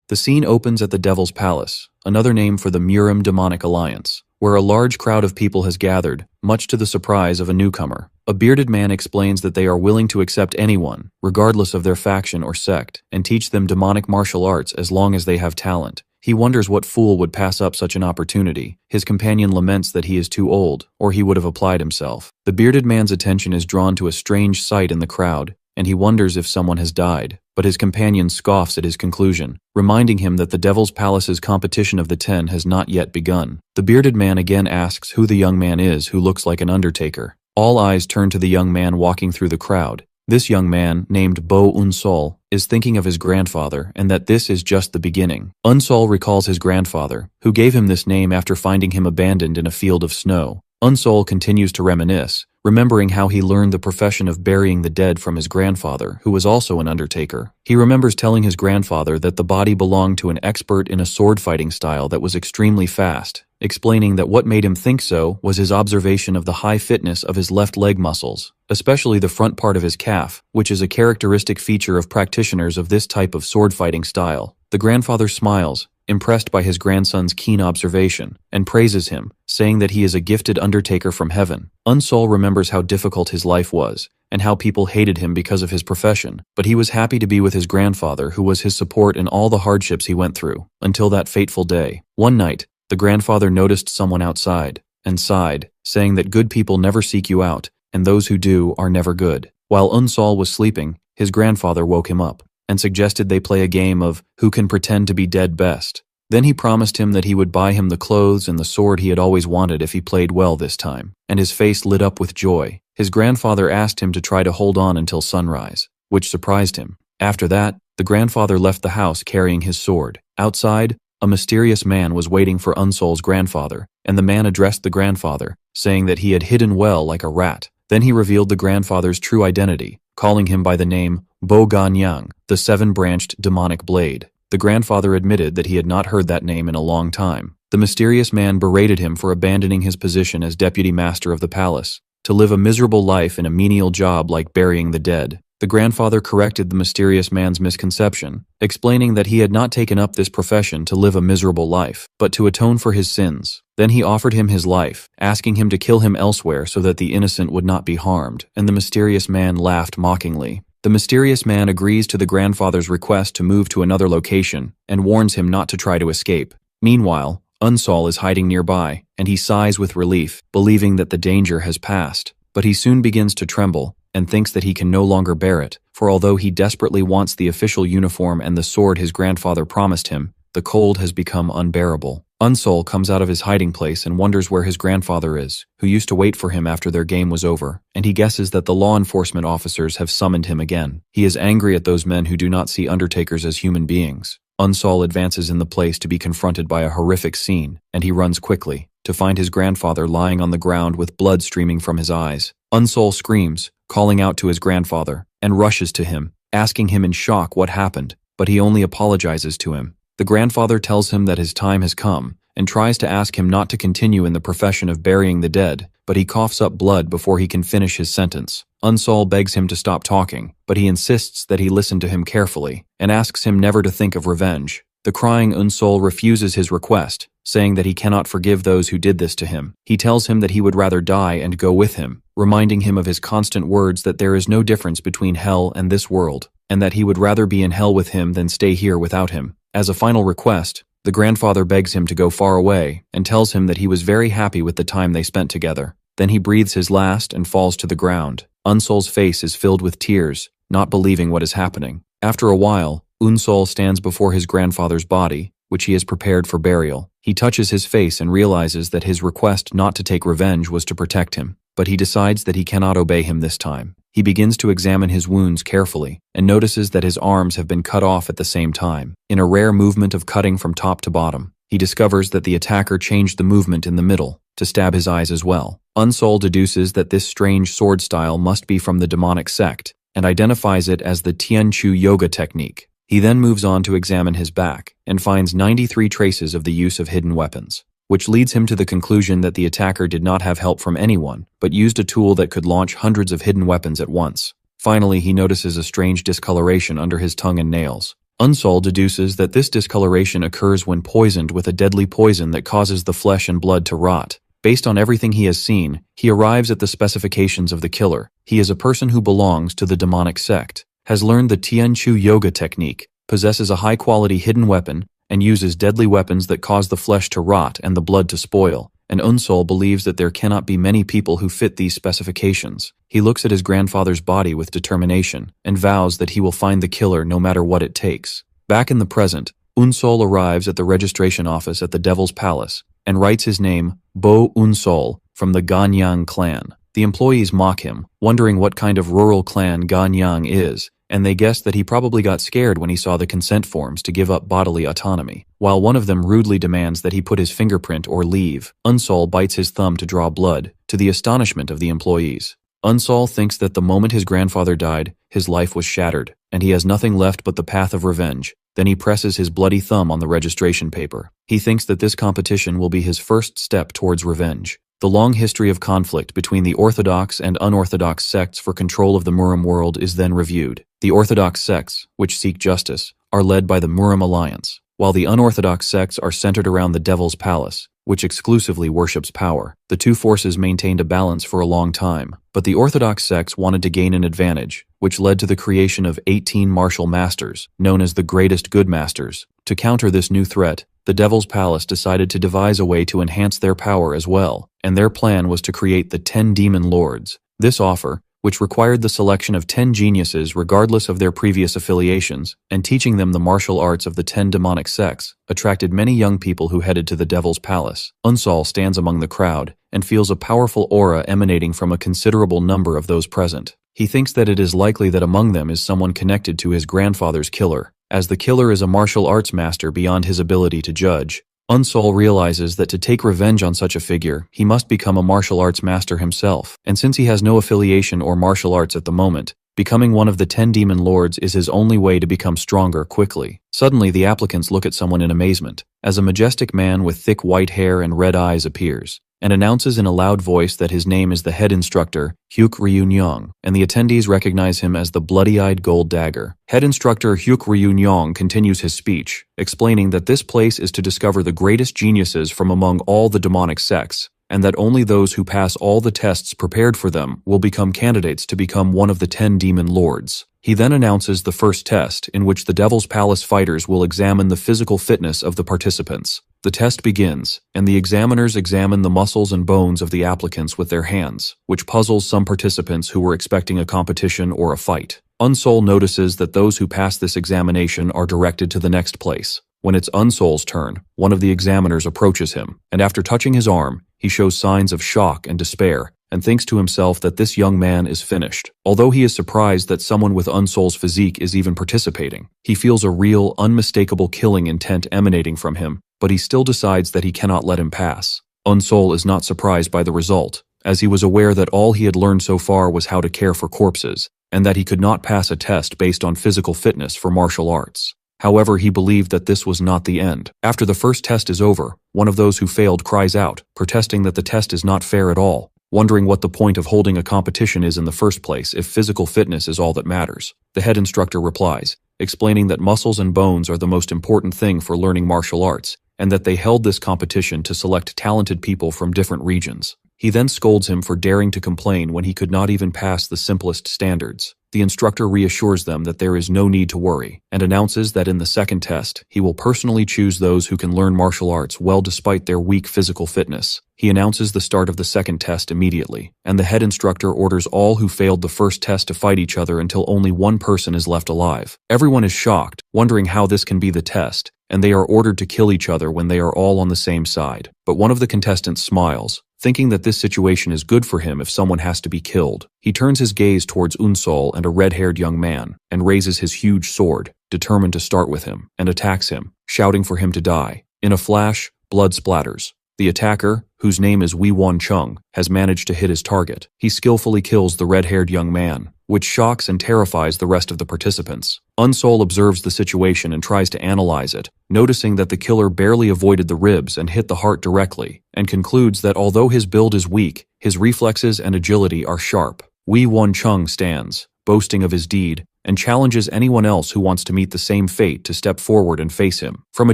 The scene opens at the Devil's Palace, another name for the Murim demonic alliance, where a large crowd of people has gathered, much to the surprise of a newcomer. A bearded man explains that they are willing to accept anyone, regardless of their faction or sect, and teach them demonic martial arts as long as they have talent. He wonders what fool would pass up such an opportunity. His companion laments that he is too old, or he would have applied himself. The bearded man's attention is drawn to a strange sight in the crowd, and he wonders if someone has died. But his companion scoffs at his conclusion, reminding him that the Devil's Palace's competition of the 10 has not yet begun. The bearded man again asks who the young man is who looks like an undertaker. All eyes turn to the young man walking through the crowd. This young man, named Bo Unsol, is thinking of his grandfather and that this is just the beginning. Unsol recalls his grandfather, who gave him this name after finding him abandoned in a field of snow. Unsol continues to reminisce, remembering how he learned the profession of burying the dead from his grandfather, who was also an undertaker. He remembers telling his grandfather that the body belonged to an expert in a sword-fighting style that was extremely fast, explaining that what made him think so was his observation of the high fitness of his left leg muscles, especially the front part of his calf, which is a characteristic feature of practitioners of this type of sword-fighting style. The grandfather smiles, impressed by his grandson's keen observation, and praises him, saying that he is a gifted undertaker from heaven. Unsol remembers how difficult his life was, and how people hated him because of his profession, but he was happy to be with his grandfather who was his support in all the hardships he went through, until that fateful day. One night, the grandfather noticed someone outside, and sighed, saying that good people never seek you out, and those who do are never good. While Unsol was sleeping, his grandfather woke him up, and suggested they play a game of who can pretend to be dead best. Then he promised him that he would buy him the clothes and the sword he had always wanted if he played well this time, and his face lit up with joy. His grandfather asked him to try to hold on until sunrise, which surprised him. After that, the grandfather left the house carrying his sword. Outside, a mysterious man was waiting for Unsol's grandfather, and the man addressed the grandfather, saying that he had hidden well like a rat. Then he revealed the grandfather's true identity, calling him by the name Bo Ganyang, the seven-branched demonic blade. The grandfather admitted that he had not heard that name in a long time. The mysterious man berated him for abandoning his position as deputy master of the palace, to live a miserable life in a menial job like burying the dead. The grandfather corrected the mysterious man's misconception, explaining that he had not taken up this profession to live a miserable life, but to atone for his sins. Then he offered him his life, asking him to kill him elsewhere so that the innocent would not be harmed, and the mysterious man laughed mockingly. The mysterious man agrees to the grandfather's request to move to another location and warns him not to try to escape. Meanwhile, Unsol is hiding nearby, and he sighs with relief, believing that the danger has passed. But he soon begins to tremble, and thinks that he can no longer bear it, for although he desperately wants the official uniform and the sword his grandfather promised him, the cold has become unbearable. Unsol comes out of his hiding place and wonders where his grandfather is, who used to wait for him after their game was over, and he guesses that the law enforcement officers have summoned him again. He is angry at those men who do not see undertakers as human beings. Unsol advances in the place to be confronted by a horrific scene, and he runs quickly, to find his grandfather lying on the ground with blood streaming from his eyes. Unsol screams, calling out to his grandfather, and rushes to him, asking him in shock what happened, but he only apologizes to him. The grandfather tells him that his time has come, and tries to ask him not to continue in the profession of burying the dead, but he coughs up blood before he can finish his sentence. Unsol begs him to stop talking, but he insists that he listen to him carefully, and asks him never to think of revenge. The crying Unsol refuses his request, saying that he cannot forgive those who did this to him. He tells him that he would rather die and go with him, reminding him of his constant words that there is no difference between hell and this world, and that he would rather be in hell with him than stay here without him. As a final request, the grandfather begs him to go far away and tells him that he was very happy with the time they spent together. Then he breathes his last and falls to the ground. Unsol's face is filled with tears, not believing what is happening. After a while, Unsol stands before his grandfather's body, which he has prepared for burial. He touches his face and realizes that his request not to take revenge was to protect him, but he decides that he cannot obey him this time. He begins to examine his wounds carefully and notices that his arms have been cut off at the same time. In a rare movement of cutting from top to bottom, he discovers that the attacker changed the movement in the middle to stab his eyes as well. Unsol deduces that this strange sword style must be from the demonic sect and identifies it as the Tianchu yoga technique. He then moves on to examine his back and finds 93 traces of the use of hidden weapons, which leads him to the conclusion that the attacker did not have help from anyone, but used a tool that could launch hundreds of hidden weapons at once. Finally, he notices a strange discoloration under his tongue and nails, Unsol deduces that this discoloration occurs when poisoned with a deadly poison that causes the flesh and blood to rot. Based on everything he has seen, he arrives at the specifications of the killer. He is a person who belongs to the demonic sect, has learned the Tianchu yoga technique, possesses a high-quality hidden weapon, and uses deadly weapons that cause the flesh to rot and the blood to spoil. And Unsol believes that there cannot be many people who fit these specifications. He looks at his grandfather's body with determination and vows that he will find the killer no matter what it takes. Back in the present, Unsol arrives at the registration office at the Devil's Palace and writes his name, Bo Unsol, from the Ganyang clan. The employees mock him, wondering what kind of rural clan Ganyang is, and they guess that he probably got scared when he saw the consent forms to give up bodily autonomy. While one of them rudely demands that he put his fingerprint or leave, Unsol bites his thumb to draw blood, to the astonishment of the employees. Unsol thinks that the moment his grandfather died, his life was shattered, and he has nothing left but the path of revenge. Then he presses his bloody thumb on the registration paper. He thinks that this competition will be his first step towards revenge. The long history of conflict between the orthodox and unorthodox sects for control of the Murim world is then reviewed. The orthodox sects, which seek justice, are led by the Murim Alliance, while the unorthodox sects are centered around the Devil's Palace, which exclusively worships power. The two forces maintained a balance for a long time, but the orthodox sects wanted to gain an advantage, which led to the creation of 18 martial masters, known as the Greatest Good Masters. To counter this new threat, the Devil's Palace decided to devise a way to enhance their power as well, and their plan was to create the 10 Demon Lords. This offer, which required the selection of 10 geniuses regardless of their previous affiliations, and teaching them the martial arts of the 10 demonic sects, attracted many young people who headed to the Devil's Palace. Unsol stands among the crowd and feels a powerful aura emanating from a considerable number of those present. He thinks that it is likely that among them is someone connected to his grandfather's killer. As the killer is a martial arts master beyond his ability to judge, Unsol realizes that to take revenge on such a figure, he must become a martial arts master himself, and since he has no affiliation or martial arts at the moment, becoming one of the 10 demon lords is his only way to become stronger quickly. Suddenly the applicants look at someone in amazement, as a majestic man with thick white hair and red eyes appears, and announces in a loud voice that his name is the head instructor, Hyuk Ryun-yong, and the attendees recognize him as the bloody-eyed gold dagger. Head instructor Hyuk Ryun-yong continues his speech, explaining that this place is to discover the greatest geniuses from among all the demonic sects, and that only those who pass all the tests prepared for them will become candidates to become one of the 10 demon lords. He then announces the first test, in which the Devil's Palace fighters will examine the physical fitness of the participants. The test begins, and the examiners examine the muscles and bones of the applicants with their hands, which puzzles some participants who were expecting a competition or a fight. Unsol notices that those who pass this examination are directed to the next place. When it's Unsol's turn, one of the examiners approaches him, and after touching his arm, he shows signs of shock and despair, and thinks to himself that this young man is finished. Although he is surprised that someone with Unsol's physique is even participating, he feels a real, unmistakable killing intent emanating from him, but he still decides that he cannot let him pass. Unsol is not surprised by the result, as he was aware that all he had learned so far was how to care for corpses, and that he could not pass a test based on physical fitness for martial arts. However, he believed that this was not the end. After the first test is over, one of those who failed cries out, protesting that the test is not fair at all, wondering what the point of holding a competition is in the first place if physical fitness is all that matters. The head instructor replies, explaining that muscles and bones are the most important thing for learning martial arts, and that they held this competition to select talented people from different regions. He then scolds him for daring to complain when he could not even pass the simplest standards. The instructor reassures them that there is no need to worry, and announces that in the second test, he will personally choose those who can learn martial arts well despite their weak physical fitness. He announces the start of the second test immediately, and the head instructor orders all who failed the first test to fight each other until only one person is left alive. Everyone is shocked, wondering how this can be the test, and they are ordered to kill each other when they are all on the same side. But one of the contestants smiles, thinking that this situation is good for him if someone has to be killed. He turns his gaze towards Unsol and a red-haired young man, and raises his huge sword, determined to start with him, and attacks him, shouting for him to die. In a flash, blood splatters. The attacker, whose name is Wei Wan Chung, has managed to hit his target. He skillfully kills the red-haired young man, which shocks and terrifies the rest of the participants. Unsol observes the situation and tries to analyze it, noticing that the killer barely avoided the ribs and hit the heart directly, and concludes that although his build is weak, his reflexes and agility are sharp. Wei Wan Chung stands, boasting of his deed, and challenges anyone else who wants to meet the same fate to step forward and face him. From a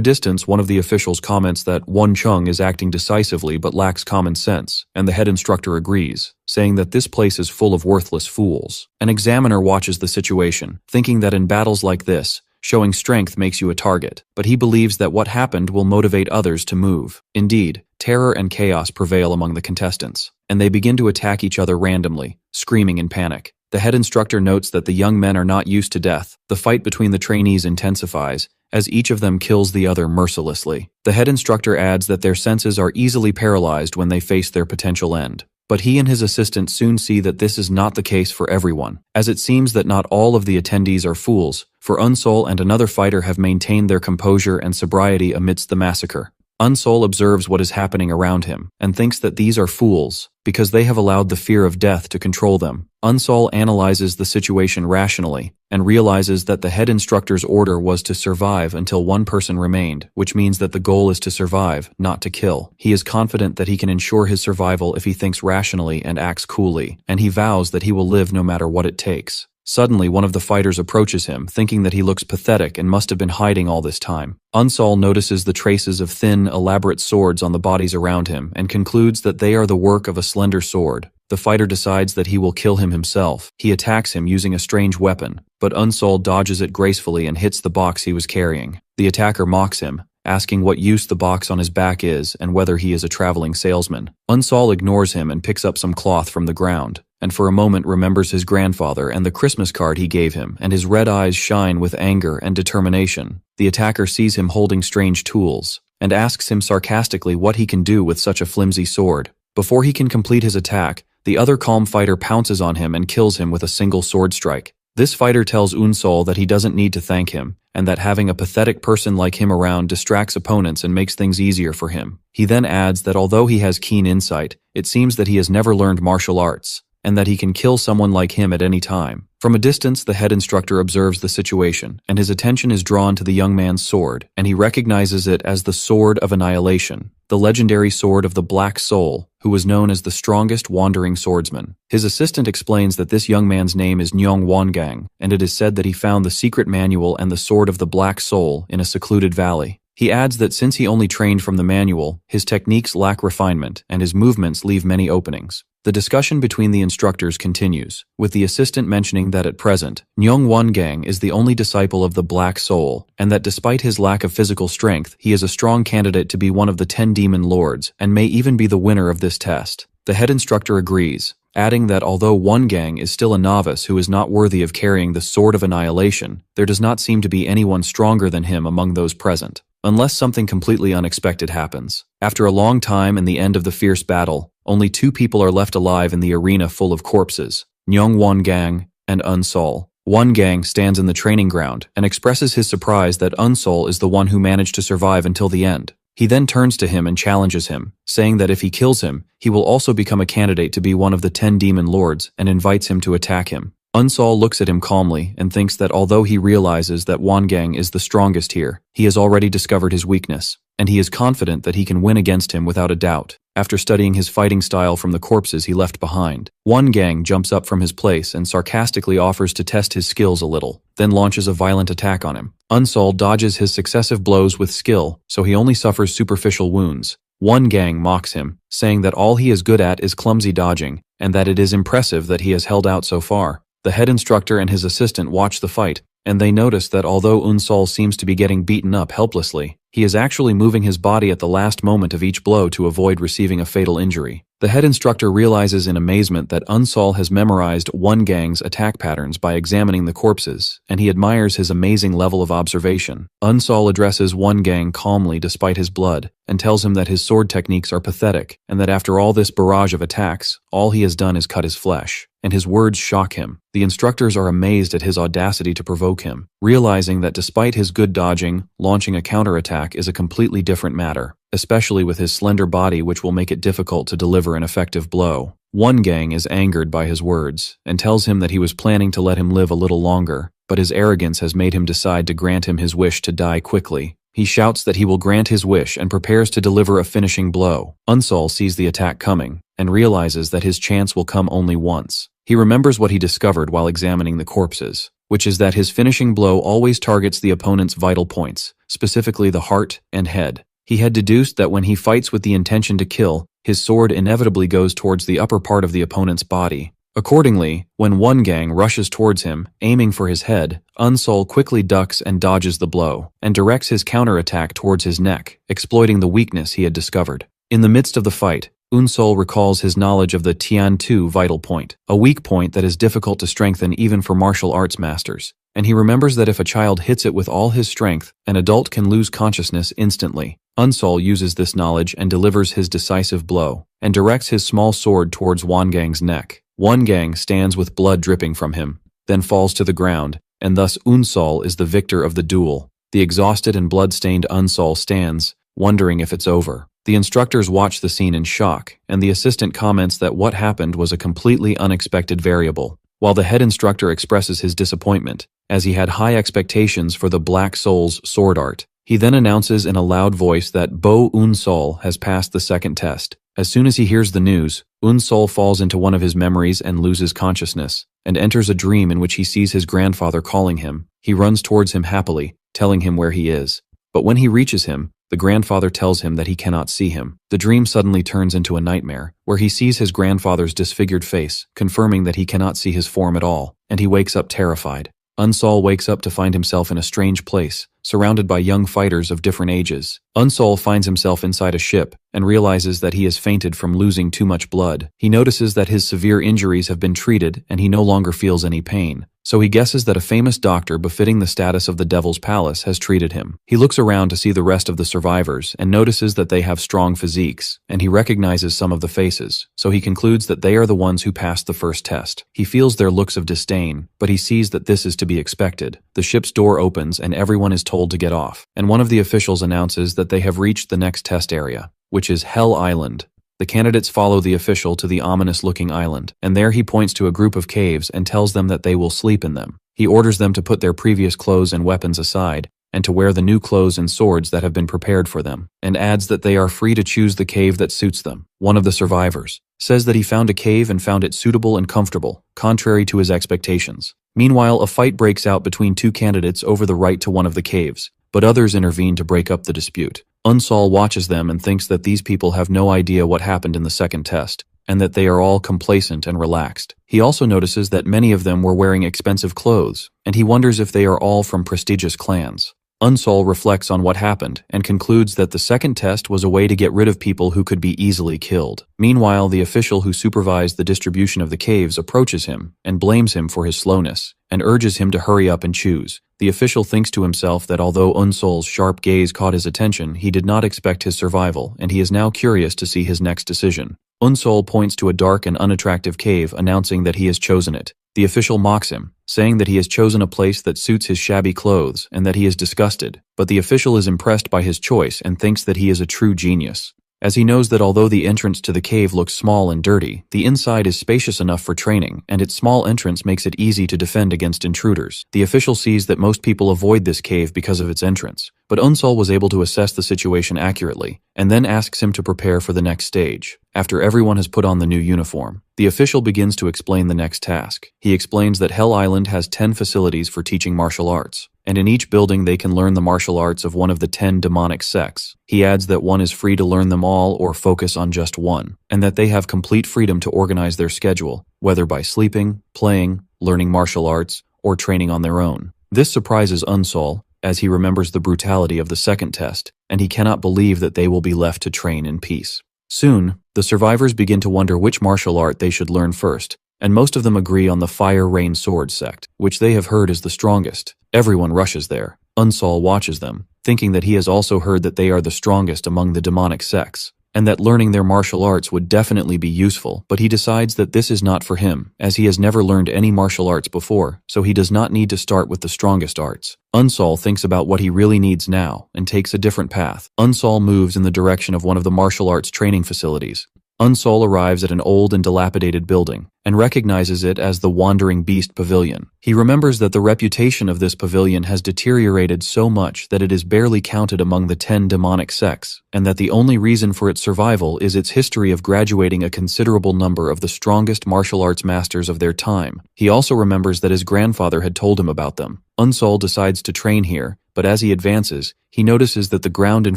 distance, one of the officials comments that Won Chung is acting decisively but lacks common sense, and the head instructor agrees, saying that this place is full of worthless fools. An examiner watches the situation, thinking that in battles like this, showing strength makes you a target, but he believes that what happened will motivate others to move. Indeed, terror and chaos prevail among the contestants, and they begin to attack each other randomly, screaming in panic. The head instructor notes that the young men are not used to death. The fight between the trainees intensifies, as each of them kills the other mercilessly. The head instructor adds that their senses are easily paralyzed when they face their potential end. But he and his assistant soon see that this is not the case for everyone, as it seems that not all of the attendees are fools, for Unsol and another fighter have maintained their composure and sobriety amidst the massacre. Unsol observes what is happening around him, and thinks that these are fools, because they have allowed the fear of death to control them. Unsol analyzes the situation rationally, and realizes that the head instructor's order was to survive until one person remained, which means that the goal is to survive, not to kill. He is confident that he can ensure his survival if he thinks rationally and acts coolly, and he vows that he will live no matter what it takes. Suddenly, one of the fighters approaches him, thinking that he looks pathetic and must have been hiding all this time. Unsol notices the traces of thin, elaborate swords on the bodies around him and concludes that they are the work of a slender sword. The fighter decides that he will kill him himself. He attacks him using a strange weapon, but Unsol dodges it gracefully and hits the box he was carrying. The attacker mocks him, asking what use the box on his back is and whether he is a traveling salesman. Unsol ignores him and picks up some cloth from the ground, and for a moment remembers his grandfather and the Christmas card he gave him, and his red eyes shine with anger and determination. The attacker sees him holding strange tools, and asks him sarcastically what he can do with such a flimsy sword. Before he can complete his attack, the other calm fighter pounces on him and kills him with a single sword strike. This fighter tells Unsol that he doesn't need to thank him, and that having a pathetic person like him around distracts opponents and makes things easier for him. He then adds that although he has keen insight, it seems that he has never learned martial arts, and that he can kill someone like him at any time. From a distance, the head instructor observes the situation, and his attention is drawn to the young man's sword, and he recognizes it as the Sword of Annihilation, the legendary sword of the Black Soul, who was known as the strongest wandering swordsman. His assistant explains that this young man's name is Nyong Wangang, and it is said that he found the secret manual and the Sword of the Black Soul in a secluded valley. He adds that since he only trained from the manual, his techniques lack refinement, and his movements leave many openings. The discussion between the instructors continues, with the assistant mentioning that at present, Nyong Wangang is the only disciple of the Black Soul, and that despite his lack of physical strength, he is a strong candidate to be one of the 10 demon lords, and may even be the winner of this test. The head instructor agrees, adding that although Wangang is still a novice who is not worthy of carrying the Sword of Annihilation, there does not seem to be anyone stronger than him among those present, unless something completely unexpected happens. After a long time and the end of the fierce battle, only 2 people are left alive in the arena full of corpses, Nyong Wangang and Unsol. Wangang stands in the training ground and expresses his surprise that Unsol is the one who managed to survive until the end. He then turns to him and challenges him, saying that if he kills him, he will also become a candidate to be one of the 10 demon lords, and invites him to attack him. Unsol looks at him calmly and thinks that although he realizes that Wangang is the strongest here, he has already discovered his weakness, and he is confident that he can win against him without a doubt. After studying his fighting style from the corpses he left behind, Wangang jumps up from his place and sarcastically offers to test his skills a little, then launches a violent attack on him. Unsol dodges his successive blows with skill, so he only suffers superficial wounds. Wangang mocks him, saying that all he is good at is clumsy dodging, and that it is impressive that he has held out so far. The head instructor and his assistant watch the fight, and they notice that although Unsol seems to be getting beaten up helplessly, he is actually moving his body at the last moment of each blow to avoid receiving a fatal injury. The head instructor realizes in amazement that Unsol has memorized Wangang's attack patterns by examining the corpses, and he admires his amazing level of observation. Unsol addresses Wangang calmly despite his blood, and tells him that his sword techniques are pathetic, and that after all this barrage of attacks, all he has done is cut his flesh. And his words shock him. The instructors are amazed at his audacity to provoke him, realizing that despite his good dodging, launching a counterattack is a completely different matter, especially with his slender body, which will make it difficult to deliver an effective blow. Wangang is angered by his words, and tells him that he was planning to let him live a little longer, but his arrogance has made him decide to grant him his wish to die quickly. He shouts that he will grant his wish and prepares to deliver a finishing blow. Unsol sees the attack coming, and realizes that his chance will come only once. He remembers what he discovered while examining the corpses, which is that his finishing blow always targets the opponent's vital points, specifically the heart and head. He had deduced that when he fights with the intention to kill, his sword inevitably goes towards the upper part of the opponent's body. Accordingly, when one gang rushes towards him, aiming for his head, Unsol quickly ducks and dodges the blow, and directs his counterattack towards his neck, exploiting the weakness he had discovered. In the midst of the fight, Unsol recalls his knowledge of the Tian Tu vital point, a weak point that is difficult to strengthen even for martial arts masters, and he remembers that if a child hits it with all his strength, an adult can lose consciousness instantly. Unsol uses this knowledge and delivers his decisive blow, and directs his small sword towards Wangang's neck. Wangang stands with blood dripping from him, then falls to the ground, and thus Unsol is the victor of the duel. The exhausted and blood-stained Unsol stands, wondering if it's over. The instructors watch the scene in shock, and the assistant comments that what happened was a completely unexpected variable, while the head instructor expresses his disappointment, as he had high expectations for the Black Soul's sword art. He then announces in a loud voice that Bo Unsol has passed the second test. As soon as he hears the news, Unsol falls into one of his memories and loses consciousness, and enters a dream in which he sees his grandfather calling him. He runs towards him happily, telling him where he is. But when he reaches him, the grandfather tells him that he cannot see him. The dream suddenly turns into a nightmare, where he sees his grandfather's disfigured face, confirming that he cannot see his form at all, and he wakes up terrified. Unsol wakes up to find himself in a strange place, surrounded by young fighters of different ages. Unsol finds himself inside a ship and realizes that he has fainted from losing too much blood. He notices that his severe injuries have been treated and he no longer feels any pain. So he guesses that a famous doctor befitting the status of the Devil's Palace has treated him. He looks around to see the rest of the survivors and notices that they have strong physiques, and he recognizes some of the faces, so he concludes that they are the ones who passed the first test. He feels their looks of disdain, but he sees that this is to be expected. The ship's door opens and everyone is told to get off, and one of the officials announces that they have reached the next test area, which is Hell Island. The candidates follow the official to the ominous-looking island, and there he points to a group of caves and tells them that they will sleep in them. He orders them to put their previous clothes and weapons aside, and to wear the new clothes and swords that have been prepared for them, and adds that they are free to choose the cave that suits them. One of the survivors says that he found a cave and found it suitable and comfortable, contrary to his expectations. Meanwhile, a fight breaks out between two candidates over the right to one of the caves, but others intervene to break up the dispute. Unsol watches them and thinks that these people have no idea what happened in the second test, and that they are all complacent and relaxed. He also notices that many of them were wearing expensive clothes, and he wonders if they are all from prestigious clans. Unsol reflects on what happened and concludes that the second test was a way to get rid of people who could be easily killed. Meanwhile, the official who supervised the distribution of the caves approaches him and blames him for his slowness, and urges him to hurry up and choose. The official thinks to himself that although Unsol's sharp gaze caught his attention, he did not expect his survival, and he is now curious to see his next decision. Unsol points to a dark and unattractive cave, announcing that he has chosen it. The official mocks him, saying that he has chosen a place that suits his shabby clothes and that he is disgusted, but the official is impressed by his choice and thinks that he is a true genius, as he knows that although the entrance to the cave looks small and dirty, the inside is spacious enough for training, and its small entrance makes it easy to defend against intruders. The official sees that most people avoid this cave because of its entrance, but Unsol was able to assess the situation accurately, and then asks him to prepare for the next stage. After everyone has put on the new uniform, the official begins to explain the next task. He explains that Hell Island has 10 facilities for teaching martial arts, and in each building they can learn the martial arts of one of the 10 demonic sects. He adds that one is free to learn them all or focus on just one, and that they have complete freedom to organize their schedule, whether by sleeping, playing, learning martial arts, or training on their own. This surprises Unsol, as he remembers the brutality of the second test, and he cannot believe that they will be left to train in peace. Soon, the survivors begin to wonder which martial art they should learn first, and most of them agree on the Fire Rain Sword sect, which they have heard is the strongest. Everyone rushes there. Unsol watches them, thinking that he has also heard that they are the strongest among the demonic sects, and that learning their martial arts would definitely be useful, but he decides that this is not for him, as he has never learned any martial arts before, so he does not need to start with the strongest arts. Unsol thinks about what he really needs now, and takes a different path. Unsol moves in the direction of one of the martial arts training facilities. Unsol arrives at an old and dilapidated building and recognizes it as the Wandering Beast Pavilion. He remembers that the reputation of this pavilion has deteriorated so much that it is barely counted among the 10 demonic sects, and that the only reason for its survival is its history of graduating a considerable number of the strongest martial arts masters of their time. He also remembers that his grandfather had told him about them. Unsol decides to train here, but as he advances, he notices that the ground in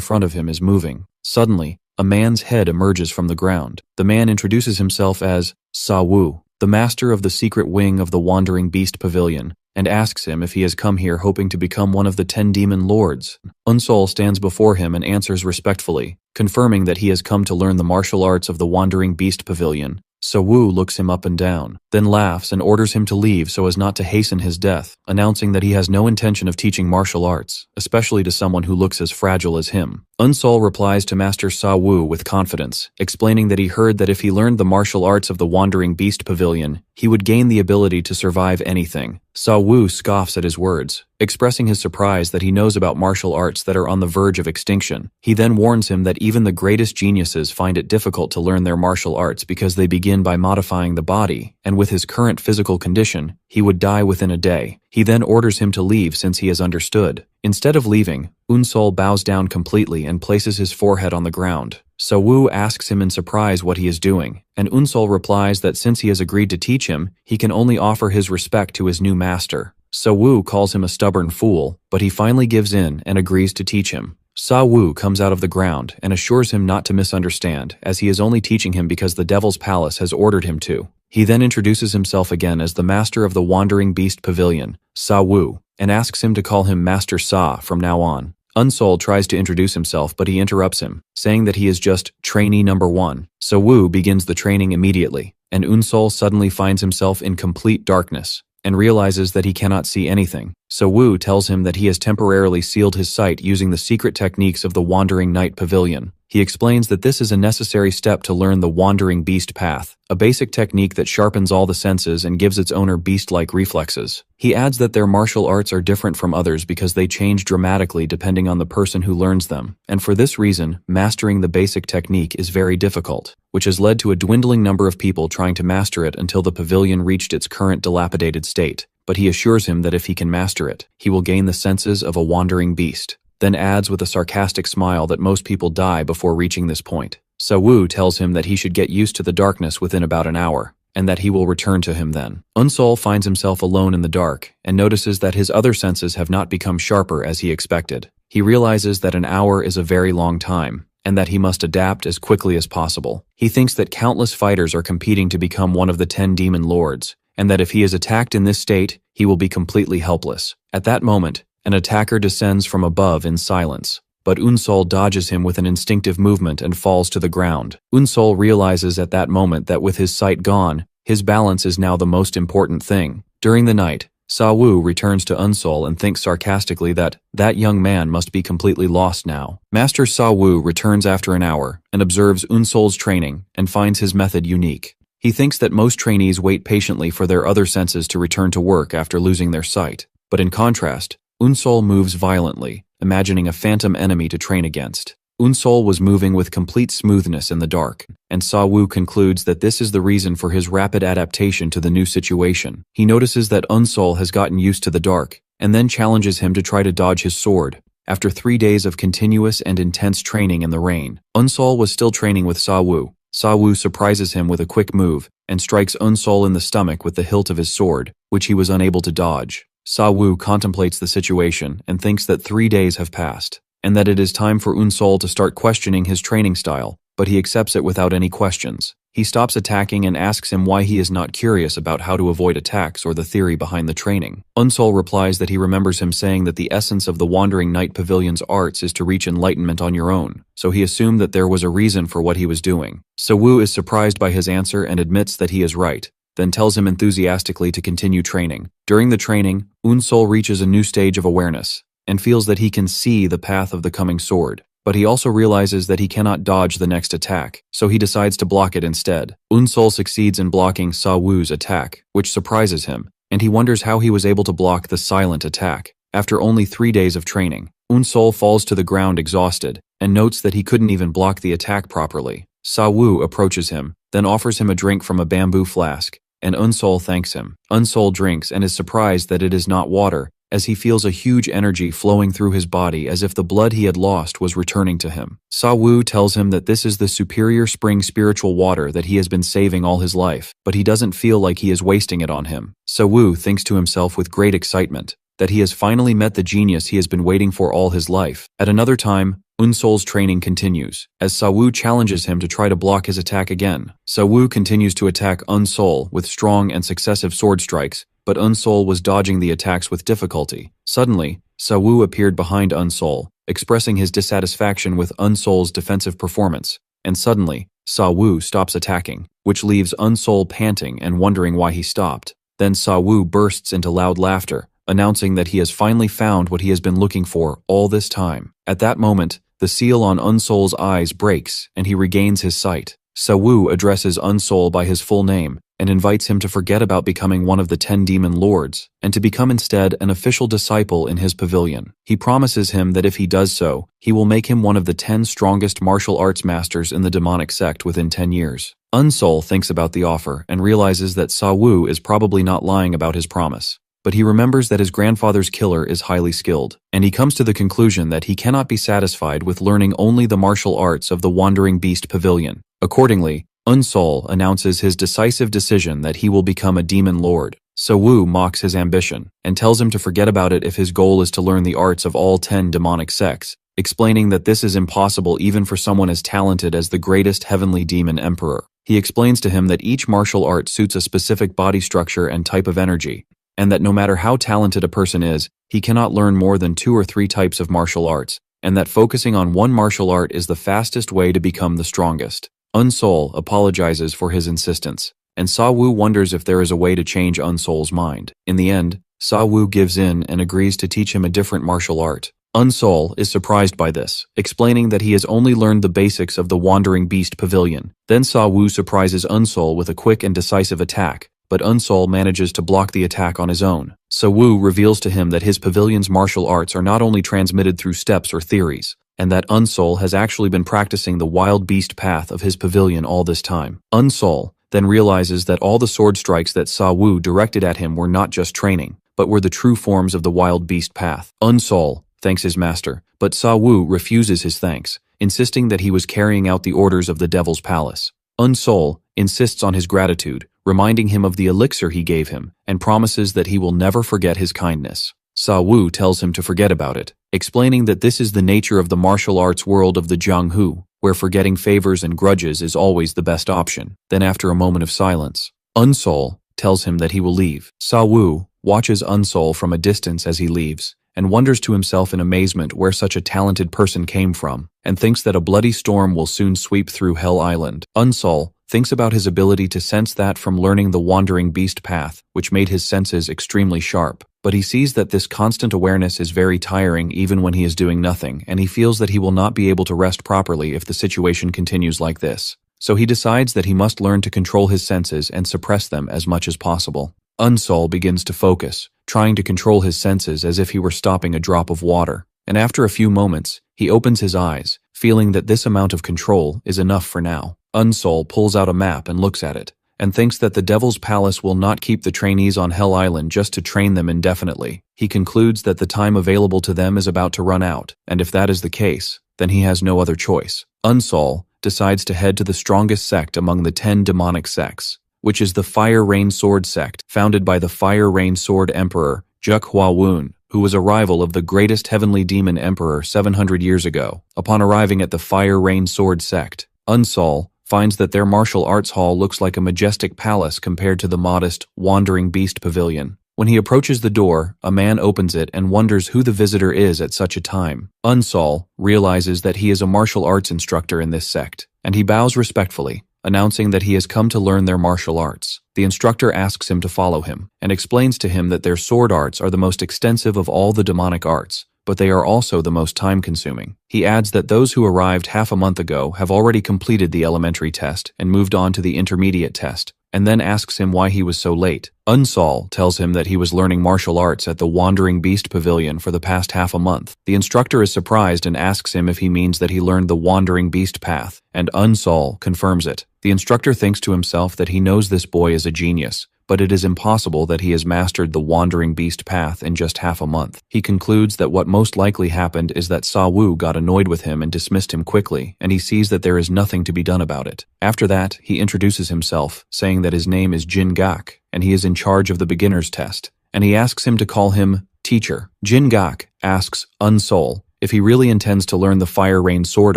front of him is moving. Suddenly, a man's head emerges from the ground. The man introduces himself as Sa-Wu, the master of the secret wing of the Wandering Beast Pavilion, and asks him if he has come here hoping to become one of the 10 demon lords. Unsol stands before him and answers respectfully, confirming that he has come to learn the martial arts of the Wandering Beast Pavilion. Sa-Wu looks him up and down, then laughs and orders him to leave so as not to hasten his death, announcing that he has no intention of teaching martial arts, especially to someone who looks as fragile as him. Unsol replies to Master Sa-Wu with confidence, explaining that he heard that if he learned the martial arts of the Wandering Beast Pavilion, he would gain the ability to survive anything. Sa-Wu scoffs at his words, expressing his surprise that he knows about martial arts that are on the verge of extinction. He then warns him that even the greatest geniuses find it difficult to learn their martial arts because they begin by modifying the body, and with his current physical condition, he would die within a day. He then orders him to leave since he has understood. Instead of leaving, Unsol bows down completely and places his forehead on the ground. Sa-Wu asks him in surprise what he is doing, and Unsol replies that since he has agreed to teach him, he can only offer his respect to his new master. Sa-Wu calls him a stubborn fool, but he finally gives in and agrees to teach him. Sa-Wu comes out of the ground and assures him not to misunderstand, as he is only teaching him because the Devil's Palace has ordered him to. He then introduces himself again as the master of the Wandering Beast Pavilion, Sa-Wu, and asks him to call him Master Sa from now on. Unsol tries to introduce himself, but he interrupts him, saying that he is just trainee number 1. Sa-Wu begins the training immediately, and Unsol suddenly finds himself in complete darkness and realizes that he cannot see anything. Sa-Wu tells him that he has temporarily sealed his sight using the secret techniques of the Wandering Night Pavilion. He explains that this is a necessary step to learn the Wandering Beast Path, a basic technique that sharpens all the senses and gives its owner beast-like reflexes. He adds that their martial arts are different from others because they change dramatically depending on the person who learns them, and for this reason, mastering the basic technique is very difficult, which has led to a dwindling number of people trying to master it until the pavilion reached its current dilapidated state. But he assures him that if he can master it, he will gain the senses of a wandering beast. Then adds with a sarcastic smile that most people die before reaching this point. Sa-Wu tells him that he should get used to the darkness within about an hour, and that he will return to him then. Unsol finds himself alone in the dark, and notices that his other senses have not become sharper as he expected. He realizes that an hour is a very long time, and that he must adapt as quickly as possible. He thinks that countless fighters are competing to become one of the 10 demon lords, and that if he is attacked in this state, he will be completely helpless. At that moment, an attacker descends from above in silence, but Unsol dodges him with an instinctive movement and falls to the ground. Unsol realizes at that moment that with his sight gone, his balance is now the most important thing. During the night, Sa-Wu returns to Unsol and thinks sarcastically that young man must be completely lost now. Master Sa-Wu returns after an hour and observes Unsol's training and finds his method unique. He thinks that most trainees wait patiently for their other senses to return to work after losing their sight, but in contrast, Unsol moves violently, imagining a phantom enemy to train against. Unsol was moving with complete smoothness in the dark, and Sa-Wu concludes that this is the reason for his rapid adaptation to the new situation. He notices that Unsol has gotten used to the dark, and then challenges him to try to dodge his sword. After 3 days of continuous and intense training in the rain, Unsol was still training with Sa-Wu. Sa-Wu surprises him with a quick move, and strikes Unsol in the stomach with the hilt of his sword, which he was unable to dodge. Sa-Wu contemplates the situation and thinks that 3 days have passed, and that it is time for Unsol to start questioning his training style, but he accepts it without any questions. He stops attacking and asks him why he is not curious about how to avoid attacks or the theory behind the training. Unsol replies that he remembers him saying that the essence of the Wandering Night Pavilion's arts is to reach enlightenment on your own, so he assumed that there was a reason for what he was doing. Sa-Wu is surprised by his answer and admits that he is right, then tells him enthusiastically to continue training. During the training, Unsol reaches a new stage of awareness, and feels that he can see the path of the coming sword. But he also realizes that he cannot dodge the next attack, so he decides to block it instead. Unsol succeeds in blocking Sa-Wu's attack, which surprises him, and he wonders how he was able to block the silent attack. After only 3 days of training, Unsol falls to the ground exhausted, and notes that he couldn't even block the attack properly. Sawu approaches him, then offers him a drink from a bamboo flask, and Unsol thanks him. Unsol drinks and is surprised that it is not water, as he feels a huge energy flowing through his body as if the blood he had lost was returning to him. Sawu tells him that this is the superior spring spiritual water that he has been saving all his life, but he doesn't feel like he is wasting it on him. Sawu thinks to himself with great excitement that he has finally met the genius he has been waiting for all his life. At another time, Unsol's training continues, as Sawu challenges him to try to block his attack again. Sawu continues to attack Unsol with strong and successive sword strikes, but Unsol was dodging the attacks with difficulty. Suddenly, Sawu appeared behind Unsol, expressing his dissatisfaction with Unsol's defensive performance, and suddenly, Sawu stops attacking, which leaves Unsol panting and wondering why he stopped. Then Sawu bursts into loud laughter, announcing that he has finally found what he has been looking for all this time. At that moment, the seal on Unsol's eyes breaks and he regains his sight. Sawu addresses Unsol by his full name and invites him to forget about becoming one of the 10 demon lords and to become instead an official disciple in his pavilion. He promises him that if he does so, he will make him one of the 10 strongest martial arts masters in the demonic sect within 10 years. Unsol thinks about the offer and realizes that Sawu is probably not lying about his promise. But he remembers that his grandfather's killer is highly skilled, and he comes to the conclusion that he cannot be satisfied with learning only the martial arts of the Wandering Beast Pavilion. Accordingly, Unsol announces his decisive decision that he will become a demon lord. Sawu mocks his ambition, and tells him to forget about it if his goal is to learn the arts of all 10 demonic sects, explaining that this is impossible even for someone as talented as the greatest heavenly demon emperor. He explains to him that each martial art suits a specific body structure and type of energy, and that no matter how talented a person is, he cannot learn more than 2 or 3 types of martial arts, and that focusing on one martial art is the fastest way to become the strongest. Unsol apologizes for his insistence, and Sawu wonders if there is a way to change Unsol's mind. In the end, Sawu gives in and agrees to teach him a different martial art. Unsol is surprised by this, explaining that he has only learned the basics of the Wandering Beast Pavilion. Then Sawu surprises Unsol with a quick and decisive attack, but Unsol manages to block the attack on his own. Sawu reveals to him that his pavilion's martial arts are not only transmitted through steps or theories, and that Unsol has actually been practicing the wild beast path of his pavilion all this time. Unsol then realizes that all the sword strikes that Sawu directed at him were not just training, but were the true forms of the wild beast path. Unsol thanks his master, but Sawu refuses his thanks, insisting that he was carrying out the orders of the Devil's Palace. Unsol insists on his gratitude, reminding him of the elixir he gave him, and promises that he will never forget his kindness. Sawu tells him to forget about it, explaining that this is the nature of the martial arts world of the Jianghu, where forgetting favors and grudges is always the best option. Then after a moment of silence, Unsol tells him that he will leave. Sawu watches Unsol from a distance as he leaves, and wonders to himself in amazement where such a talented person came from, and thinks that a bloody storm will soon sweep through Hell Island. Unsol thinks about his ability to sense that from learning the Wandering Beast path, which made his senses extremely sharp. But he sees that this constant awareness is very tiring even when he is doing nothing, and he feels that he will not be able to rest properly if the situation continues like this. So he decides that he must learn to control his senses and suppress them as much as possible. Unsol begins to focus, trying to control his senses as if he were stopping a drop of water, and after a few moments, he opens his eyes, feeling that this amount of control is enough for now. Unsol pulls out a map and looks at it, and thinks that the Devil's Palace will not keep the trainees on Hell Island just to train them indefinitely. He concludes that the time available to them is about to run out, and if that is the case, then he has no other choice. Unsol decides to head to the strongest sect among the 10 demonic sects, which is the Fire Rain Sword sect, founded by the Fire Rain Sword Emperor, Juk Hua-Wun, who was a rival of the greatest heavenly demon emperor 700 years ago. Upon arriving at the Fire Rain Sword sect, Unsol finds that their martial arts hall looks like a majestic palace compared to the modest, Wandering Beast Pavilion. When he approaches the door, a man opens it and wonders who the visitor is at such a time. Unsol realizes that he is a martial arts instructor in this sect, and he bows respectfully, announcing that he has come to learn their martial arts. The instructor asks him to follow him, and explains to him that their sword arts are the most extensive of all the demonic arts, but they are also the most time-consuming. He adds that those who arrived half a month ago have already completed the elementary test and moved on to the intermediate test, and then asks him why he was so late. Unsol tells him that he was learning martial arts at the Wandering Beast Pavilion for the past half a month. The instructor is surprised and asks him if he means that he learned the Wandering Beast path, and Unsol confirms it. The instructor thinks to himself that he knows this boy is a genius, but it is impossible that he has mastered the Wandering Beast path in just half a month. He concludes that what most likely happened is that Sa Wu got annoyed with him and dismissed him quickly, and he sees that there is nothing to be done about it. After that, he introduces himself, saying that his name is Jin Gak, and he is in charge of the beginner's test, and he asks him to call him teacher. Jin Gak asks Unsol if he really intends to learn the Fire Rain sword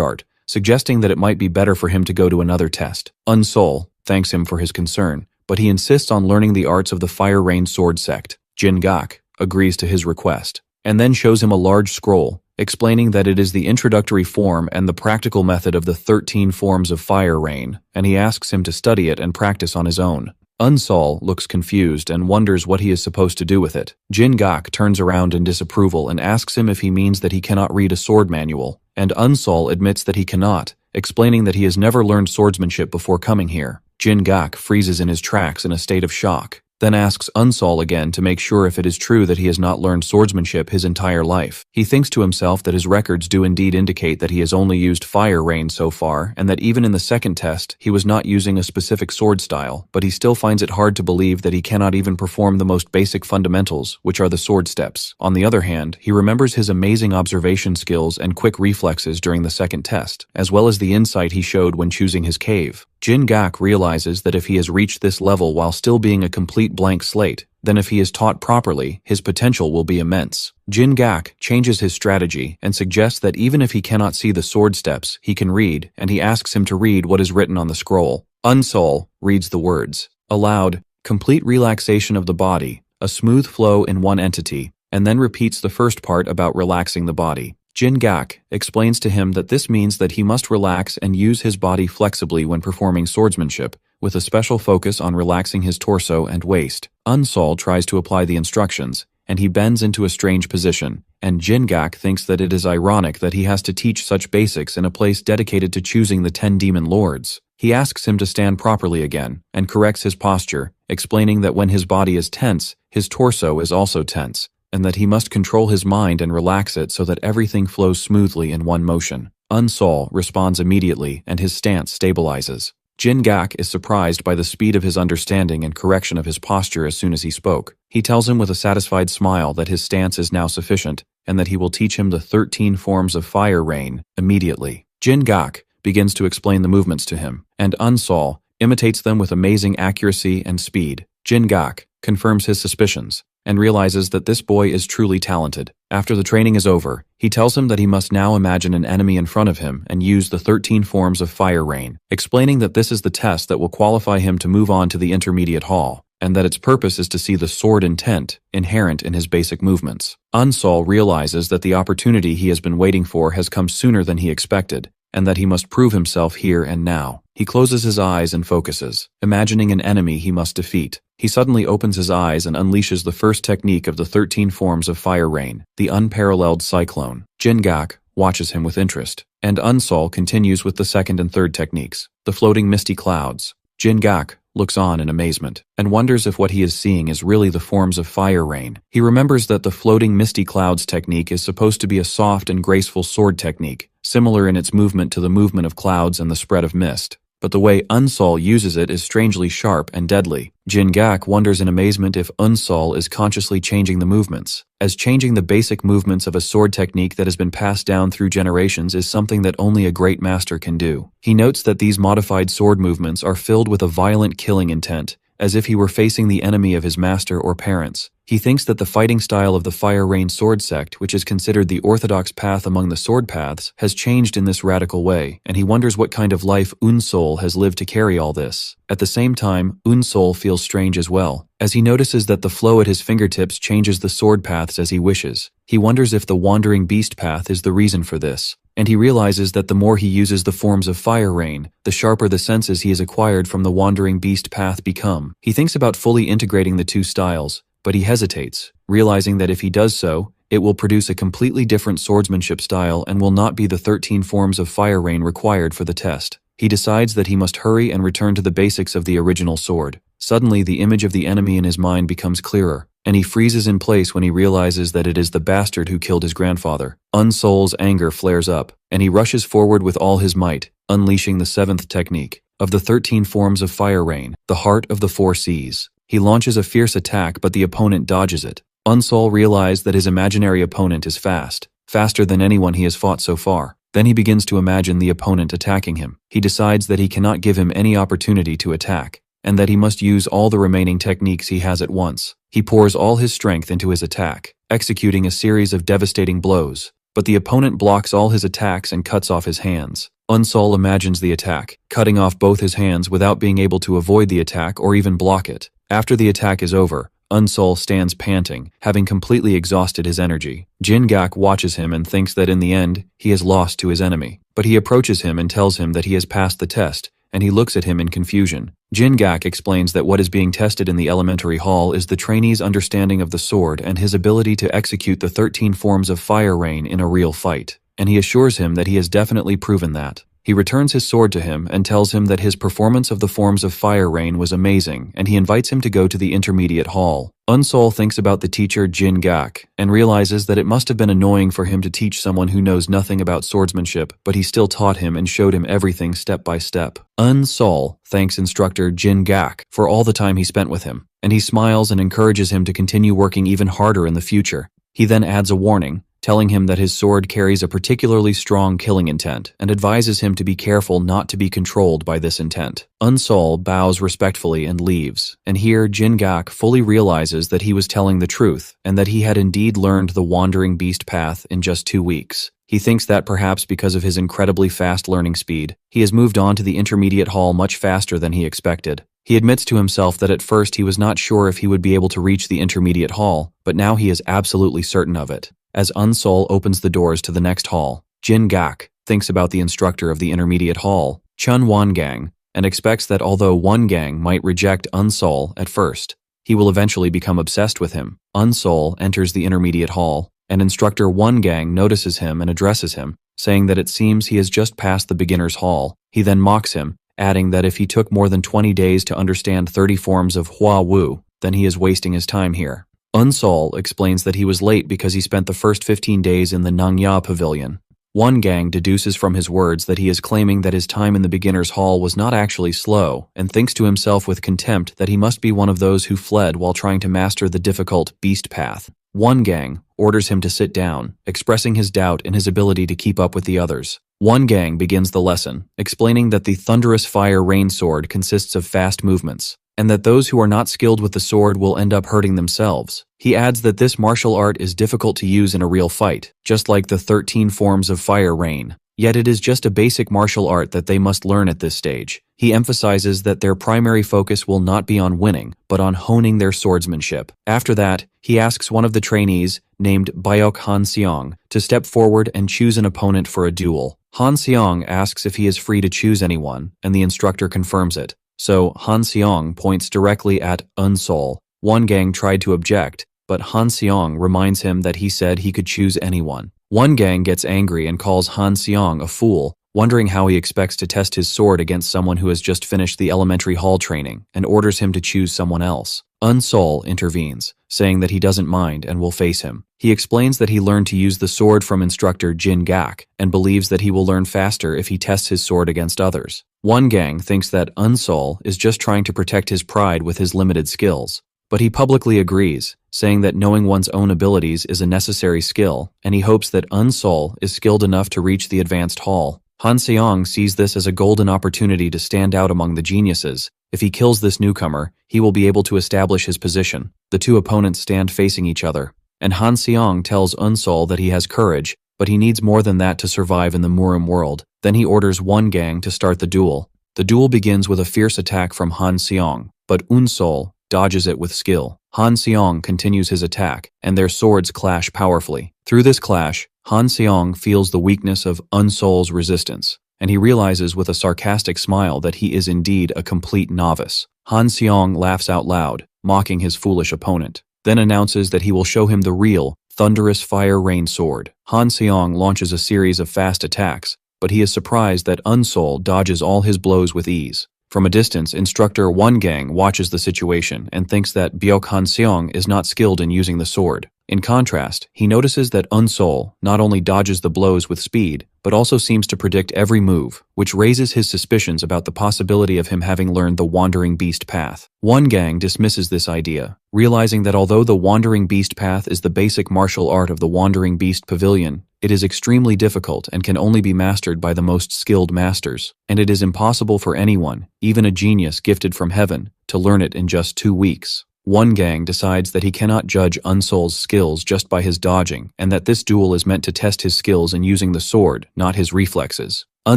art, suggesting that it might be better for him to go to another test. Unsol thanks him for his concern, but he insists on learning the arts of the Fire Rain sword sect. Jin Gak agrees to his request, and then shows him a large scroll, explaining that it is the introductory form and the practical method of the 13 forms of Fire Rain, and he asks him to study it and practice on his own. Unsol looks confused and wonders what he is supposed to do with it. Jin Gak turns around in disapproval and asks him if he means that he cannot read a sword manual, and Unsol admits that he cannot, explaining that he has never learned swordsmanship before coming here. Jin Gak freezes in his tracks in a state of shock, then asks Unsol again to make sure if it is true that he has not learned swordsmanship his entire life. He thinks to himself that his records do indeed indicate that he has only used Fire Rain so far, and that even in the second test, he was not using a specific sword style, but he still finds it hard to believe that he cannot even perform the most basic fundamentals, which are the sword steps. On the other hand, he remembers his amazing observation skills and quick reflexes during the second test, as well as the insight he showed when choosing his cave. Jin Gak realizes that if he has reached this level while still being a complete blank slate, then if he is taught properly, his potential will be immense. Jin Gak changes his strategy and suggests that even if he cannot see the sword steps, he can read, and he asks him to read what is written on the scroll. Unsol reads the words aloud: complete relaxation of the body, a smooth flow in one entity, and then repeats the first part about relaxing the body. Jin Gak explains to him that this means that he must relax and use his body flexibly when performing swordsmanship, with a special focus on relaxing his torso and waist. Unsol tries to apply the instructions, and he bends into a strange position, and Jin Gak thinks that it is ironic that he has to teach such basics in a place dedicated to choosing the 10 demon lords. He asks him to stand properly again, and corrects his posture, explaining that when his body is tense, his torso is also tense, and that he must control his mind and relax it so that everything flows smoothly in one motion. Unsol responds immediately, and his stance stabilizes. Jin Gak is surprised by the speed of his understanding and correction of his posture as soon as he spoke. He tells him with a satisfied smile that his stance is now sufficient, and that he will teach him the 13 forms of Fire Rain immediately. Jin Gak begins to explain the movements to him, and Unsol imitates them with amazing accuracy and speed. Jin Gak confirms his suspicions, and realizes that this boy is truly talented. After the training is over, he tells him that he must now imagine an enemy in front of him and use the 13 forms of Fire Rain, explaining that this is the test that will qualify him to move on to the intermediate hall, and that its purpose is to see the sword intent inherent in his basic movements. Unsol realizes that the opportunity he has been waiting for has come sooner than he expected, and that he must prove himself here and now. He closes his eyes and focuses, imagining an enemy he must defeat. He suddenly opens his eyes and unleashes the first technique of the 13 forms of Fire Rain, the unparalleled cyclone. Jin Gak watches him with interest, and Unsol continues with the second and third techniques, the floating misty clouds. Jin Gak looks on in amazement, and wonders if what he is seeing is really the forms of Fire Rain. He remembers that the floating misty clouds technique is supposed to be a soft and graceful sword technique, similar in its movement to the movement of clouds and the spread of mist. But the way Unsol uses it is strangely sharp and deadly. Jin Gak wonders in amazement if Unsol is consciously changing the movements, as changing the basic movements of a sword technique that has been passed down through generations is something that only a great master can do. He notes that these modified sword movements are filled with a violent killing intent, as if he were facing the enemy of his master or parents. He thinks that the fighting style of the Fire Rain sword sect, which is considered the orthodox path among the sword paths, has changed in this radical way, and he wonders what kind of life Unsol has lived to carry all this. At the same time, Unsol feels strange as well, as he notices that the flow at his fingertips changes the sword paths as he wishes. He wonders if the Wandering Beast path is the reason for this, and he realizes that the more he uses the forms of Fire Rain, the sharper the senses he has acquired from the Wandering Beast path become. He thinks about fully integrating the two styles, but he hesitates, realizing that if he does so, it will produce a completely different swordsmanship style and will not be the 13 forms of Fire Rain required for the test. He decides that he must hurry and return to the basics of the original sword. Suddenly, the image of the enemy in his mind becomes clearer, and he freezes in place when he realizes that it is the bastard who killed his grandfather. Unsol's anger flares up, and he rushes forward with all his might, unleashing the 7th technique of the 13 forms of fire rain, the heart of the 4 seas. He launches a fierce attack, but the opponent dodges it. Unsol realizes that his imaginary opponent is faster than anyone he has fought so far. Then he begins to imagine the opponent attacking him. He decides that he cannot give him any opportunity to attack, and that he must use all the remaining techniques he has at once. He pours all his strength into his attack, executing a series of devastating blows. But the opponent blocks all his attacks and cuts off his hands. Unsol imagines the attack, cutting off both his hands without being able to avoid the attack or even block it. After the attack is over, Unsol stands panting, having completely exhausted his energy. Jingak watches him and thinks that in the end, he has lost to his enemy. But he approaches him and tells him that he has passed the test, and he looks at him in confusion. Jingak explains that what is being tested in the elementary hall is the trainee's understanding of the sword and his ability to execute the 13 forms of fire rain in a real fight, and he assures him that he has definitely proven that. He returns his sword to him and tells him that his performance of the forms of fire rain was amazing, and he invites him to go to the intermediate hall. Unsol thinks about the teacher Jingak and realizes that it must have been annoying for him to teach someone who knows nothing about swordsmanship, but he still taught him and showed him everything step by step. Unsol thanks instructor Jingak for all the time he spent with him, and he smiles and encourages him to continue working even harder in the future. He then adds a warning, telling him that his sword carries a particularly strong killing intent, and advises him to be careful not to be controlled by this intent. Unsol bows respectfully and leaves, and here Jingak fully realizes that he was telling the truth, and that he had indeed learned the wandering beast path in just 2 weeks. He thinks that perhaps because of his incredibly fast learning speed, he has moved on to the intermediate hall much faster than he expected. He admits to himself that at first he was not sure if he would be able to reach the intermediate hall, but now he is absolutely certain of it. As Unsol opens the doors to the next hall, Jingak thinks about the instructor of the intermediate hall, Chun Wangang, and expects that although Wangang might reject Unsol at first, he will eventually become obsessed with him. Unsol enters the intermediate hall, and instructor Wangang notices him and addresses him, saying that it seems he has just passed the beginner's hall. He then mocks him, adding that if he took more than 20 days to understand 30 forms of Hua Wu, then he is wasting his time here. Unsol explains that he was late because he spent the first 15 days in the Nangya pavilion. Wangang deduces from his words that he is claiming that his time in the beginner's hall was not actually slow, and thinks to himself with contempt that he must be one of those who fled while trying to master the difficult beast path. Wangang orders him to sit down, expressing his doubt in his ability to keep up with the others. Wangang begins the lesson, explaining that the thunderous fire rain sword consists of fast movements, and that those who are not skilled with the sword will end up hurting themselves. He adds that this martial art is difficult to use in a real fight, just like the 13 forms of fire rain. Yet it is just a basic martial art that they must learn at this stage. He emphasizes that their primary focus will not be on winning, but on honing their swordsmanship. After that, he asks one of the trainees, named Byok Han Seong, to step forward and choose an opponent for a duel. Han Seong asks if he is free to choose anyone, and the instructor confirms it. So Han Seong points directly at Unsol. Wangang tried to object, but Han Seong reminds him that he said he could choose anyone. Wangang gets angry and calls Han Seong a fool, wondering how he expects to test his sword against someone who has just finished the elementary hall training, and orders him to choose someone else. Unsol intervenes, saying that he doesn't mind and will face him. He explains that he learned to use the sword from instructor Jingak, and believes that he will learn faster if he tests his sword against others. Wangang thinks that Unsol is just trying to protect his pride with his limited skills, but he publicly agrees, saying that knowing one's own abilities is a necessary skill, and he hopes that Unsol is skilled enough to reach the advanced hall. Han Seong sees this as a golden opportunity to stand out among the geniuses. If he kills this newcomer, he will be able to establish his position. The two opponents stand facing each other, and Han Seong tells Unsol that he has courage, but he needs more than that to survive in the Murim world. Then he orders Wangang to start the duel. The duel begins with a fierce attack from Han Seong, but Unsol dodges it with skill. Han Seong continues his attack, and their swords clash powerfully. Through this clash, Han Seong feels the weakness of Unsol's resistance, and he realizes with a sarcastic smile that he is indeed a complete novice. Han Seong laughs out loud, mocking his foolish opponent, then announces that he will show him the real, thunderous fire rain sword. Han Seong launches a series of fast attacks, but he is surprised that Unsol dodges all his blows with ease. From a distance, instructor One Gang watches the situation and thinks that Han Seong is not skilled in using the sword. In contrast, he notices that Sol not only dodges the blows with speed, but also seems to predict every move, which raises his suspicions about the possibility of him having learned the Wandering Beast Path. One Gang dismisses this idea, realizing that although the Wandering Beast Path is the basic martial art of the Wandering Beast Pavilion, it is extremely difficult and can only be mastered by the most skilled masters, and it is impossible for anyone, even a genius gifted from heaven, to learn it in just 2 weeks. One Gang decides that he cannot judge Sol's skills just by his dodging, and that this duel is meant to test his skills in using the sword, not his reflexes.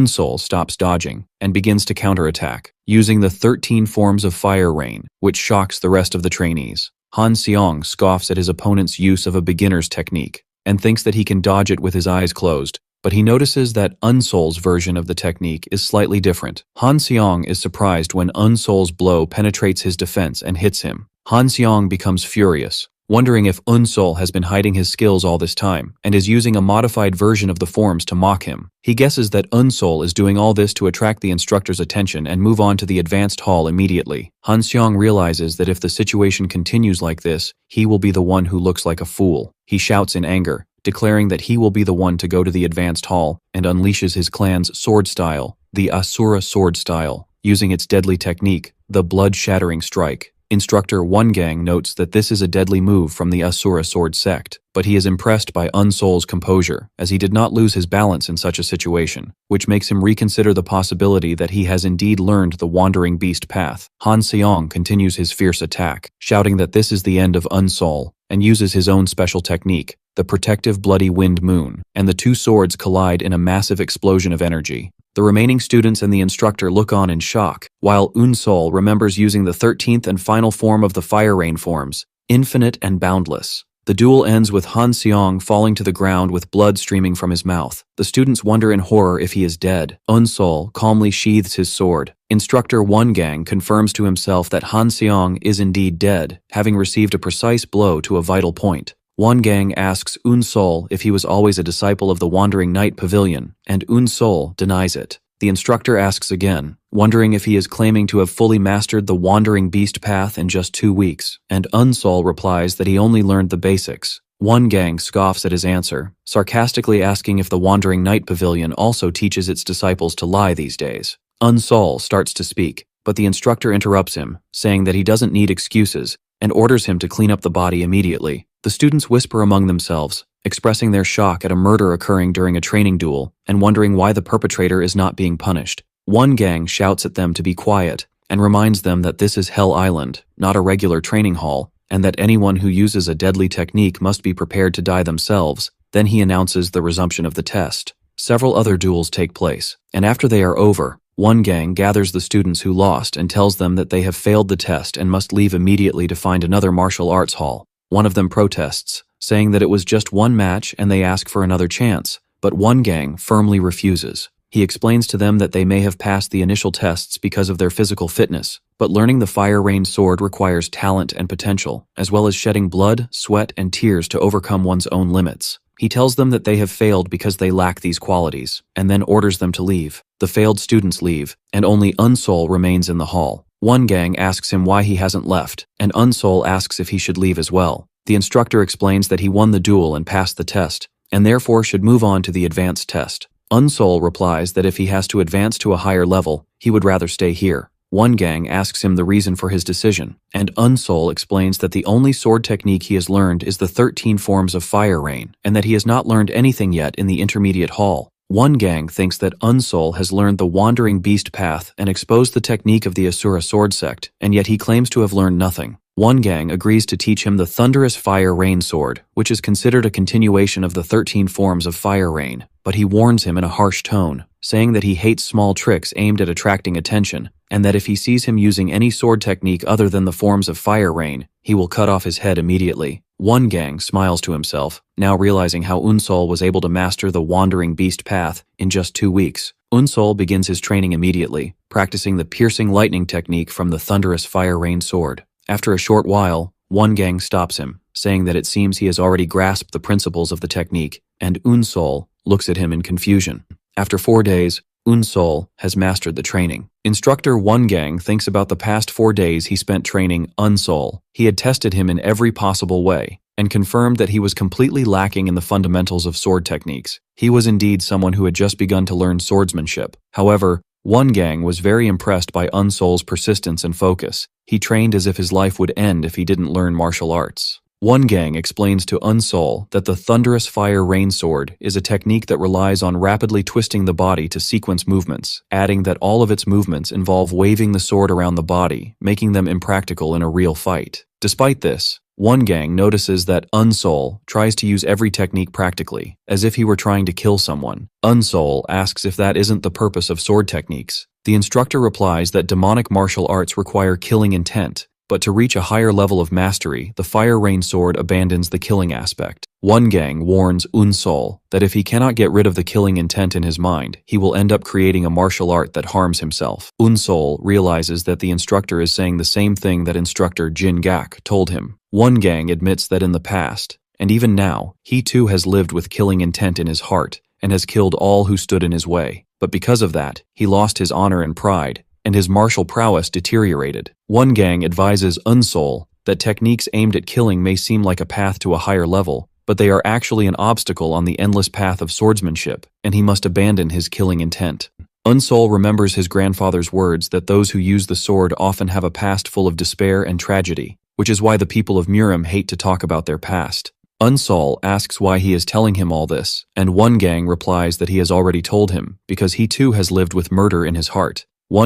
Sol stops dodging and begins to counterattack, using the 13 forms of fire rain, which shocks the rest of the trainees. Han Seong scoffs at his opponent's use of a beginner's technique, and thinks that he can dodge it with his eyes closed, but he notices that Sol's version of the technique is slightly different. Han Seong is surprised when Sol's blow penetrates his defense and hits him. Han Seong becomes furious, wondering if Sol has been hiding his skills all this time and is using a modified version of the forms to mock him. He guesses that Sol is doing all this to attract the instructor's attention and move on to the advanced hall immediately. Han Seong realizes that if the situation continues like this, he will be the one who looks like a fool. He shouts in anger, declaring that he will be the one to go to the advanced hall, and unleashes his clan's sword style, the Asura sword style, using its deadly technique, the blood-shattering strike. Instructor One Gang notes that this is a deadly move from the Asura sword sect, but he is impressed by Sol's composure, as he did not lose his balance in such a situation, which makes him reconsider the possibility that he has indeed learned the Wandering Beast Path. Han Seong continues his fierce attack, shouting that this is the end of Sol, and uses his own special technique, the protective bloody wind moon, and the two swords collide in a massive explosion of energy. The remaining students and the instructor look on in shock, while Sol remembers using the 13th and final form of the fire rain forms, infinite and boundless. The duel ends with Han Seong falling to the ground with blood streaming from his mouth. The students wonder in horror if he is dead. Sol calmly sheathes his sword. Instructor One Gang confirms to himself that Han Seong is indeed dead, having received a precise blow to a vital point. One Gang asks Sol if he was always a disciple of the Wandering Night Pavilion, and Sol denies it. The instructor asks again, wondering if he is claiming to have fully mastered the Wandering Beast Path in just 2 weeks, and Sol replies that he only learned the basics. One Gang scoffs at his answer, sarcastically asking if the Wandering Night Pavilion also teaches its disciples to lie these days. Sol starts to speak, but the instructor interrupts him, saying that he doesn't need excuses, and orders him to clean up the body immediately. The students whisper among themselves, expressing their shock at a murder occurring during a training duel and wondering why the perpetrator is not being punished. One Gang shouts at them to be quiet and reminds them that this is Hell Island, not a regular training hall, and that anyone who uses a deadly technique must be prepared to die themselves. Then he announces the resumption of the test. Several other duels take place, and after they are over, One Gang gathers the students who lost and tells them that they have failed the test and must leave immediately to find another martial arts hall. One of them protests, saying that it was just one match and they ask for another chance, but One Gang firmly refuses. He explains to them that they may have passed the initial tests because of their physical fitness, but learning the fire rain sword requires talent and potential, as well as shedding blood, sweat, and tears to overcome one's own limits. He tells them that they have failed because they lack these qualities, and then orders them to leave. The failed students leave, and only Sol remains in the hall. One Gang asks him why he hasn't left, and Sol asks if he should leave as well. The instructor explains that he won the duel and passed the test, and therefore should move on to the advanced test. Sol replies that if he has to advance to a higher level, he would rather stay here. One Gang asks him the reason for his decision, and Sol explains that the only sword technique he has learned is the 13 forms of fire rain, and that he has not learned anything yet in the intermediate hall. One Gang thinks that Sol has learned the Wandering Beast Path and exposed the technique of the Asura sword sect, and yet he claims to have learned nothing. One Gang agrees to teach him the thunderous fire rain sword, which is considered a continuation of the 13 forms of fire rain, but he warns him in a harsh tone, saying that he hates small tricks aimed at attracting attention, and that if he sees him using any sword technique other than the forms of fire rain, he will cut off his head immediately. One Gang smiles to himself, now realizing how Sol was able to master the Wandering Beast Path in just 2 weeks. Sol begins his training immediately, practicing the piercing lightning technique from the thunderous fire rain sword. After a short while, One Gang stops him, saying that it seems he has already grasped the principles of the technique, and Sol looks at him in confusion. After 4 days, Unsol has mastered the training. Instructor Gang thinks about the past 4 days he spent training Unsol. He had tested him in every possible way and confirmed that he was completely lacking in the fundamentals of sword techniques. He was indeed someone who had just begun to learn swordsmanship. However, Gang was very impressed by Unsol's persistence and focus. He trained as if his life would end if he didn't learn martial arts. Gang explains to Unsol that the thunderous fire rain sword is a technique that relies on rapidly twisting the body to sequence movements, adding that all of its movements involve waving the sword around the body, making them impractical in a real fight. Despite this, Gang notices that Unsol tries to use every technique practically, as if he were trying to kill someone. Unsol asks if that isn't the purpose of sword techniques. The instructor replies that demonic martial arts require killing intent, but to reach a higher level of mastery, the fire rain sword abandons the killing aspect. Gang warns Unsol that if he cannot get rid of the killing intent in his mind, he will end up creating a martial art that harms himself. Unsol realizes that the instructor is saying the same thing that instructor Jin-gak told him. Gang admits that in the past, and even now, he too has lived with killing intent in his heart and has killed all who stood in his way. But because of that, he lost his honor and pride, and his martial prowess deteriorated. Gang advises Unsol that techniques aimed at killing may seem like a path to a higher level, but they are actually an obstacle on the endless path of swordsmanship, and he must abandon his killing intent. Unsol remembers his grandfather's words that those who use the sword often have a past full of despair and tragedy, which is why the people of Murim hate to talk about their past. Unsol asks why he is telling him all this, and Gang replies that he has already told him, because he too has lived with murder in his heart.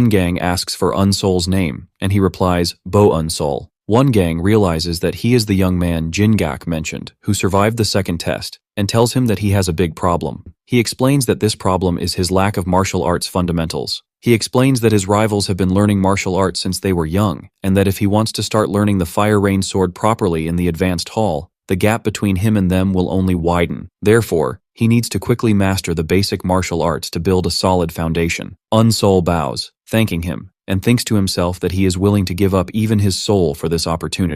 Gang asks for Unsol's name, and he replies, Bo Unsol. Gang realizes that he is the young man Jin-gak mentioned, who survived the second test, and tells him that he has a big problem. He explains that this problem is his lack of martial arts fundamentals. He explains that his rivals have been learning martial arts since they were young, and that if he wants to start learning the fire rain sword properly in the advanced hall, the gap between him and them will only widen. Therefore, he needs to quickly master the basic martial arts to build a solid foundation. Unsol bows, thanking him, and thinks to himself that he is willing to give up even his soul for this opportunity.